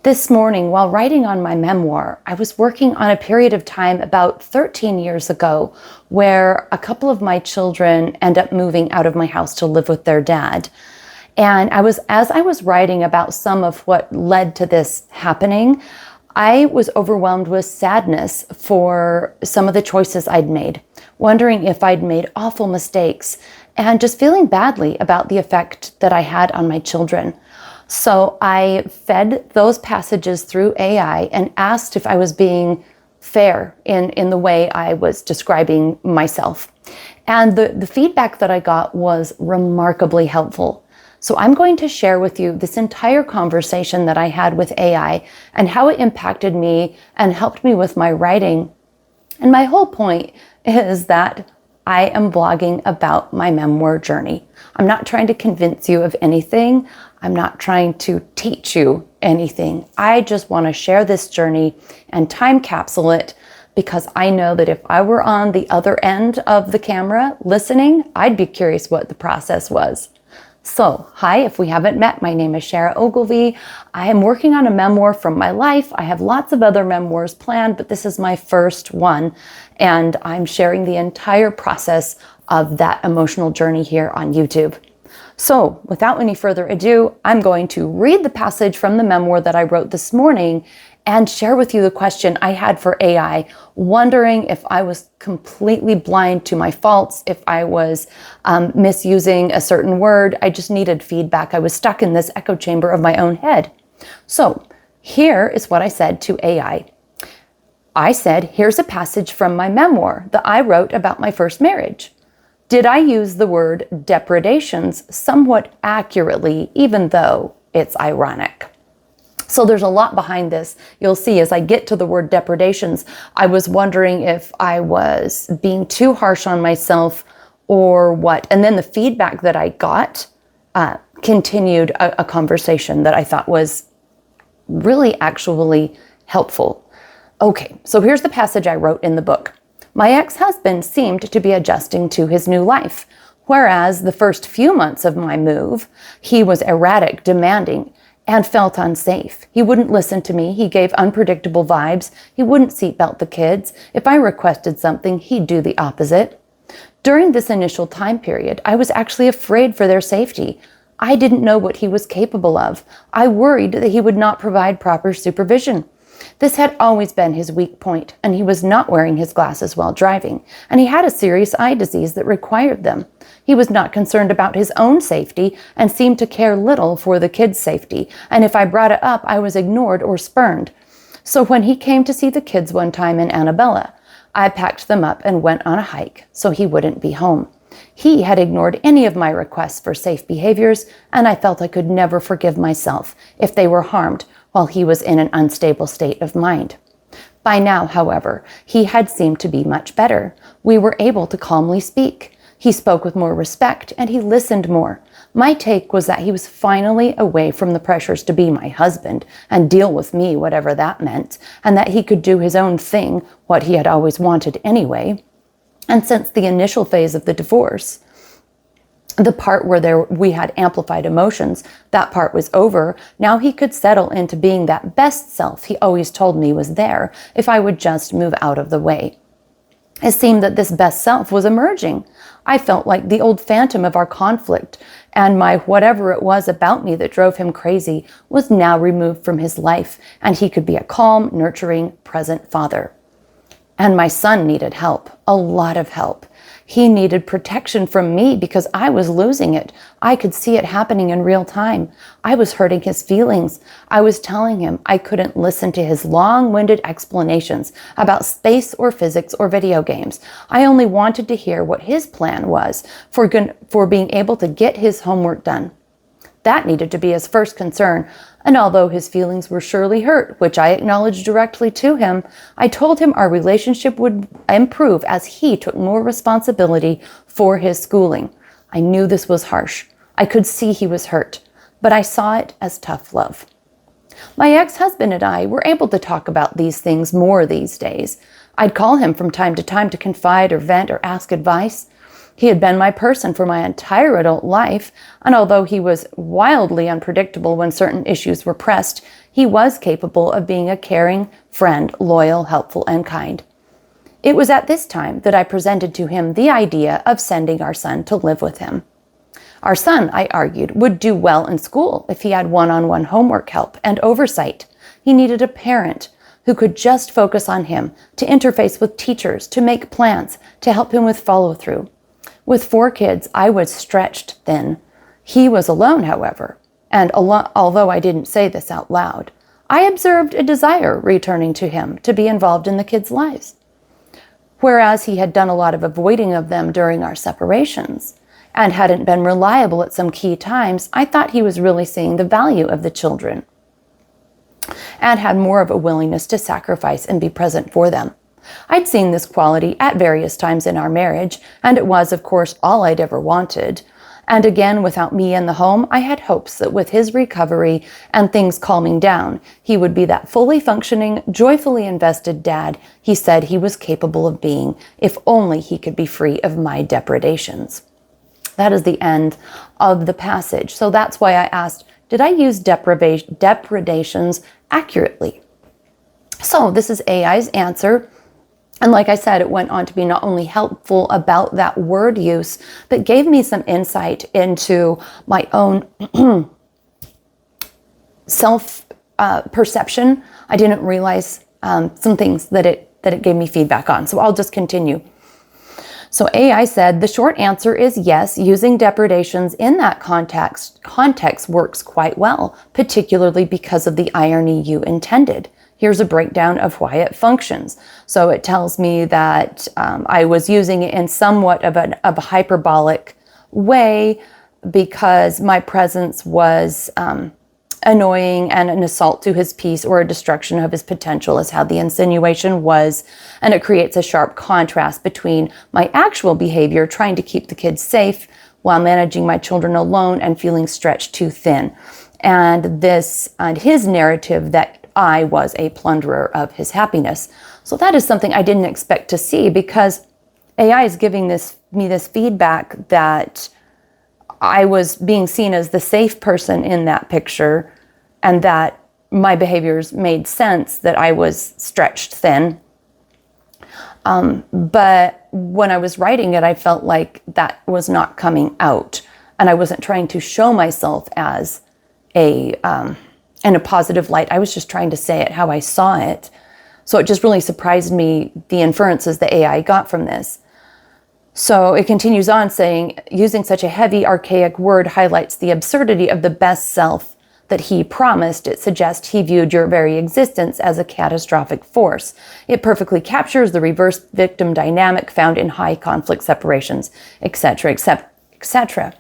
This morning, while writing on my memoir, I was working on a period of time about 13 years ago where a couple of my children end up moving out of my house to live with their dad. And as I was writing about some of what led to this happening, I was overwhelmed with sadness for some of the choices I'd made, wondering if I'd made awful mistakes, and just feeling badly about the effect that I had on my children. So I fed those passages through AI and asked if I was being fair in the way I was describing myself. And the feedback that I got was remarkably helpful. So I'm going to share with you this entire conversation that I had with AI and how it impacted me and helped me with my writing. And my whole point is that I am blogging about my memoir journey. I'm not trying to convince you of anything. I'm not trying to teach you anything. I just want to share this journey and time capsule it because I know that if I were on the other end of the camera listening, I'd be curious what the process was. So, hi, if we haven't met, my name is Shara Ogilvie. I am working on a memoir from my life. I have lots of other memoirs planned, but this is my first one. And I'm sharing the entire process of that emotional journey here on YouTube. So, without any further ado, I'm going to read the passage from the memoir that I wrote this morning and share with you the question I had for AI, wondering if I was completely blind to my faults, if I was misusing a certain word. I just needed feedback. I was stuck in this echo chamber of my own head. So here is what I said to AI. I said, here's a passage from my memoir that I wrote about my first marriage. Did I use the word depredations somewhat accurately, even though it's ironic? So there's a lot behind this. You'll see as I get to the word depredations, I was wondering if I was being too harsh on myself or what. And then the feedback that I got continued a conversation that I thought was really actually helpful. Okay, so here's the passage I wrote in the book. My ex-husband seemed to be adjusting to his new life, whereas the first few months of my move, he was erratic, demanding, and felt unsafe. He wouldn't listen to me. He gave unpredictable vibes. He wouldn't seatbelt the kids. If I requested something, he'd do the opposite. During this initial time period, I was actually afraid for their safety. I didn't know what he was capable of. I worried that he would not provide proper supervision. This had always been his weak point, and he was not wearing his glasses while driving, and he had a serious eye disease that required them. He was not concerned about his own safety and seemed to care little for the kids' safety, and if I brought it up, I was ignored or spurned. So when he came to see the kids one time in Annabella, I packed them up and went on a hike so he wouldn't be home. He had ignored any of my requests for safe behaviors, and I felt I could never forgive myself if they were harmed while he was in an unstable state of mind. By now, however, he had seemed to be much better. We were able to calmly speak. He spoke with more respect, and he listened more. My take was that he was finally away from the pressures to be my husband and deal with me, whatever that meant, and that he could do his own thing, what he had always wanted anyway. And since the initial phase of the divorce, the part where we had amplified emotions, that part was over. Now he could settle into being that best self he always told me was there if I would just move out of the way. It seemed that this best self was emerging. I felt like the old phantom of our conflict, and my whatever it was about me that drove him crazy was now removed from his life, and he could be a calm, nurturing, present father. And my son needed help, a lot of help. He needed protection from me because I was losing it. I could see it happening in real time. I was hurting his feelings. I was telling him I couldn't listen to his long-winded explanations about space or physics or video games. I only wanted to hear what his plan was for being able to get his homework done. That needed to be his first concern. And although his feelings were surely hurt, which I acknowledged directly to him, I told him our relationship would improve as he took more responsibility for his schooling. I knew this was harsh. I could see he was hurt, but I saw it as tough love. My ex-husband and I were able to talk about these things more these days. I'd call him from time to confide or vent or ask advice. He had been my person for my entire adult life, and although he was wildly unpredictable when certain issues were pressed, he was capable of being a caring friend, loyal, helpful, and kind. It was at this time that I presented to him the idea of sending our son to live with him. Our son, I argued, would do well in school if he had one-on-one homework help and oversight. He needed a parent who could just focus on him, to interface with teachers, to make plans, to help him with follow-through. With 4 kids, I was stretched thin. He was alone, however, and although I didn't say this out loud, I observed a desire returning to him to be involved in the kids' lives. Whereas he had done a lot of avoiding of them during our separations and hadn't been reliable at some key times, I thought he was really seeing the value of the children and had more of a willingness to sacrifice and be present for them. I'd seen this quality at various times in our marriage, and it was, of course, all I'd ever wanted. And again, without me in the home, I had hopes that with his recovery and things calming down, he would be that fully functioning, joyfully invested dad he said he was capable of being, if only he could be free of my depredations. That is the end of the passage. So that's why I asked, did I use depredations accurately? So this is AI's answer. And like I said, it went on to be not only helpful about that word use, but gave me some insight into my own self-perception. I didn't realize some things that it gave me feedback on. So I'll just continue. So AI said, the short answer is yes, using depredations in that context works quite well, particularly because of the irony you intended. Here's a breakdown of why it functions. So it tells me that I was using it in somewhat of a hyperbolic way because my presence was annoying and an assault to his peace or a destruction of his potential is how the insinuation was. And it creates a sharp contrast between my actual behavior, trying to keep the kids safe while managing my children alone and feeling stretched too thin. And his narrative that I was a plunderer of his happiness. So that is something I didn't expect to see because AI is giving me this feedback that I was being seen as the safe person in that picture and that my behaviors made sense, that I was stretched thin. But when I was writing it, I felt like that was not coming out and I wasn't trying to show myself as in a positive light. I was just trying to say it how I saw it. So it just really surprised me, the inferences the AI got from this. So it continues on saying, using such a heavy, archaic word highlights the absurdity of the best self that he promised. It suggests he viewed your very existence as a catastrophic force. It perfectly captures the reverse victim dynamic found in high conflict separations, etc., etc., etc.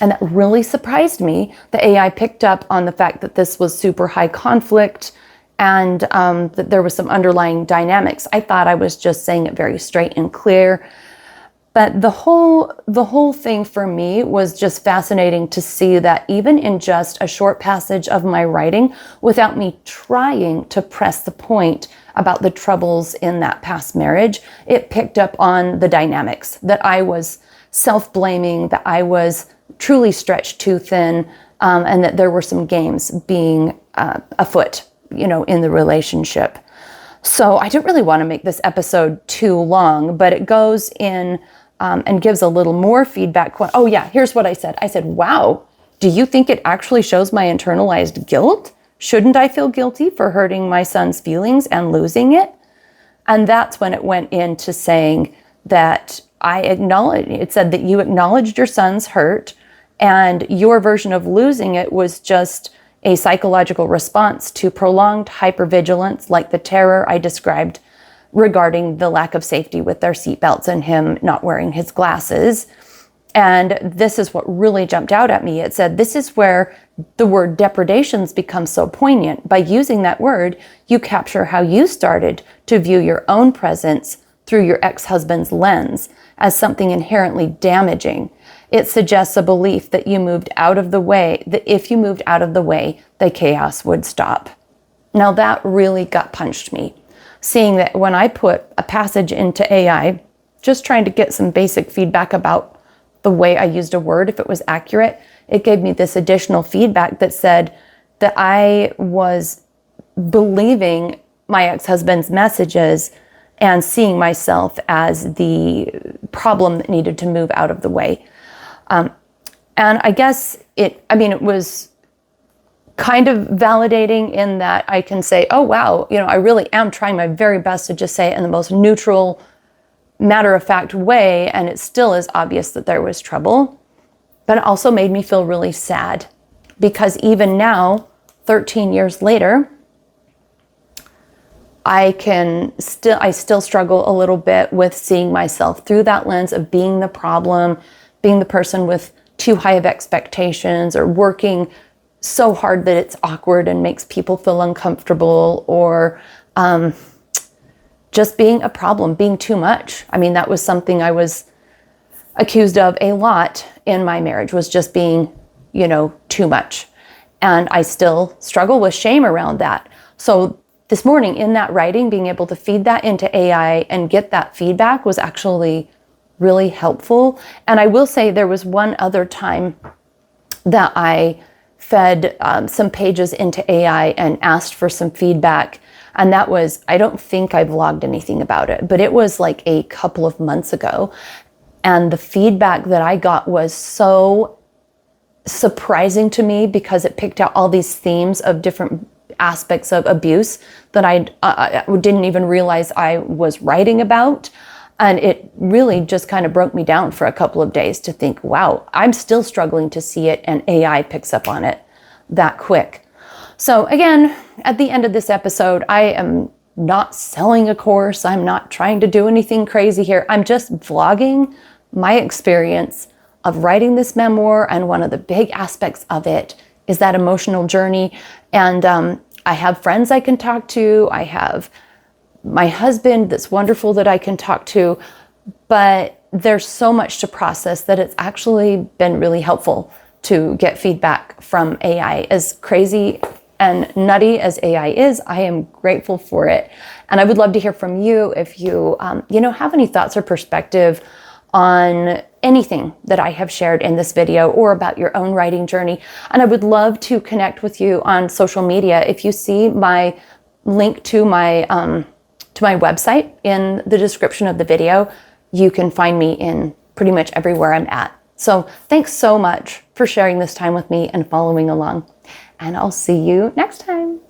And that really surprised me. The AI picked up on the fact that this was super high conflict and that there was some underlying dynamics. I thought I was just saying it very straight and clear. But the whole thing for me was just fascinating to see that even in just a short passage of my writing, without me trying to press the point about the troubles in that past marriage, it picked up on the dynamics, that I was self-blaming, that I was truly stretched too thin, and that there were some games being afoot, in the relationship. So I don't really want to make this episode too long, but it goes in and gives a little more feedback. Oh yeah, here's what I said. I said, wow, do you think it actually shows my internalized guilt? Shouldn't I feel guilty for hurting my son's feelings and losing it? And that's when it went into saying that it said that you acknowledged your son's hurt and your version of losing it was just a psychological response to prolonged hypervigilance, like the terror I described regarding the lack of safety with their seatbelts and him not wearing his glasses. And this is what really jumped out at me. It said, this is where the word depredations becomes so poignant. By using that word, you capture how you started to view your own presence through your ex-husband's lens as something inherently damaging. It suggests a belief that you moved out of the way, that if you moved out of the way, the chaos would stop. Now that really gut punched me, seeing that when I put a passage into AI, just trying to get some basic feedback about the way I used a word, if it was accurate, it gave me this additional feedback that said that I was believing my ex-husband's messages and seeing myself as the problem that needed to move out of the way. And I guess it was kind of validating in that I can say, oh, wow, I really am trying my very best to just say it in the most neutral, matter-of-fact way, and it still is obvious that there was trouble. But it also made me feel really sad, because even now, 13 years later, I still struggle a little bit with seeing myself through that lens of being the problem, being the person with too high of expectations, or working so hard that it's awkward and makes people feel uncomfortable, or just being a problem, being too much. I mean, that was something I was accused of a lot in my marriage, was just being, too much. And I still struggle with shame around that. So this morning in that writing, being able to feed that into AI and get that feedback was actually really helpful. And I will say there was one other time that I fed some pages into AI and asked for some feedback. And that was, I don't think I vlogged anything about it, but it was like a couple of months ago. And the feedback that I got was so surprising to me, because it picked out all these themes of different aspects of abuse that I didn't even realize I was writing about. And it really just kind of broke me down for a couple of days to think, wow, I'm still struggling to see it, and AI picks up on it that quick. So again, at the end of this episode, I am not selling a course. I'm not trying to do anything crazy here. I'm just vlogging my experience of writing this memoir, and one of the big aspects of it is that emotional journey. And I have friends I can talk to. I have my husband that's wonderful that I can talk to, but there's so much to process that it's actually been really helpful to get feedback from AI. As crazy and nutty as AI is, I am grateful for it. And I would love to hear from you if you, have any thoughts or perspective on anything that I have shared in this video, or about your own writing journey. And I would love to connect with you on social media. If you see my link to my website in the description of the video, you can find me in pretty much everywhere I'm at. So thanks so much for sharing this time with me and following along. And I'll see you next time.